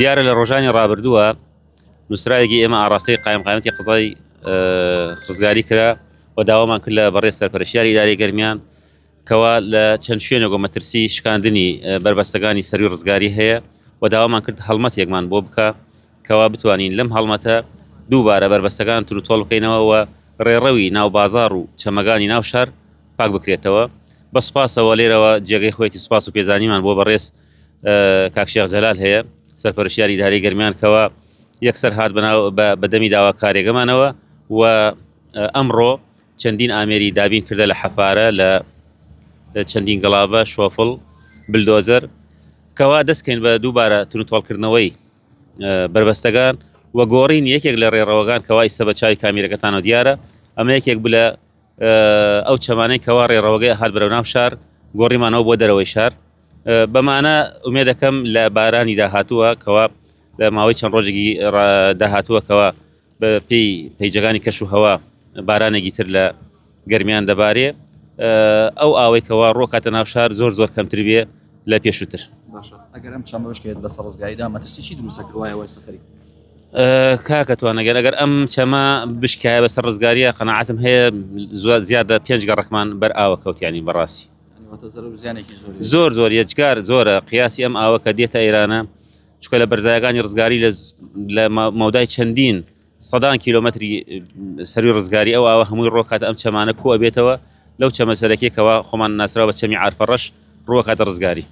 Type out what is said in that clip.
دیارە لە ڕۆژانی ڕابردووە نووسراوێکی ئێمە ئاڕاستەی قایمقامەتی قزای ڕزگاری کرا و داوامان کرد لە بەڕێز سەرپەرشتیاری ئیدارەی گەرمیان کەوا لە چەند شوێنێک مەترسی شکاندنی بربەستەکانی سەروی ڕزگاری هەیە و داوامان کرد هەڵمەتێکمان بۆ بکە کەوا بتوانین لەم هەڵمەتە دووبارە بربەستەکان تروتۆڵ بکەینەوە و ڕێڕەوی ناو بازاڕ و چەمەگانی ناو شار پاک بکرێتەوە. بە سوپاسەوە لێرەوە جێگەی خۆیەتی سوپاس و پێزانیمان بۆ بەڕێز کاک شێخ جەلال هەیە سەرپەرشتیاری ئیدارەی گەرمیان کەوا یەکسەر هات بەدەمی داواکارێگەمانەوە و ئەمڕۆ چەندین ئامێری دابین کردە لە حەفارە لە چەندین گەڵابە شۆفڵ بلدۆزەر کەوا دەستکەین بە دووبارە تونوتۆڵکردنەوەی بربەستەکان و گۆڕین یەکێک لە ڕێڕەوەکان کەوای سەبە چاوی کامیرەکەتانەوە دیارە ئەمە یەکێک بلە ئەو چەمانەی کەوا ڕێڕەوەگەی هات بەرەو ناو شار گۆڕیمانەوە بۆ دەرەوەی شار بەمانە ئومێ دەکەم لە بارانی داهاتووە کەوا لە ماوەی چەند ڕۆژێکی داهاتووە کەوا پێی پەیجەکانی کەش و هەوا بارانێکی تر لە گەرمیان دەبارێ ئەو ئاوەی کەوا ڕۆکاتە ناو شار زۆر کەمتر بێ لە پێشووتر. ئەگەر ئەم چەمەشکێت لە سەر ڕزگاریدا مەترسیی دروستەکردوایە وای سەخەری کاکە توانەگەر ئەگەر ئەم چەمە بشکایە بەسەر ڕزگاریە قەناعەتم هەیە زیادە 5 گەڕەکمان بەر ئاوە کەوتیانی بەڕاستی زۆر یەجگار زۆرە قیاسی ئەم ئاوە کە دێتە ئێرانە چکە لە بەرزایەکانی ڕزگاری لە مەودای چەندین سەدان کیلۆمەتری سەروی ڕزگاری ئەو ئاوە هەمووی ڕۆکاتە ئەم چەمانە کووە بێتەوە لەو چەمە سەرەکیەکەوە خۆمان ناسراوە بە چەمی عارفەڕەش ڕۆکاتە ڕزگاری.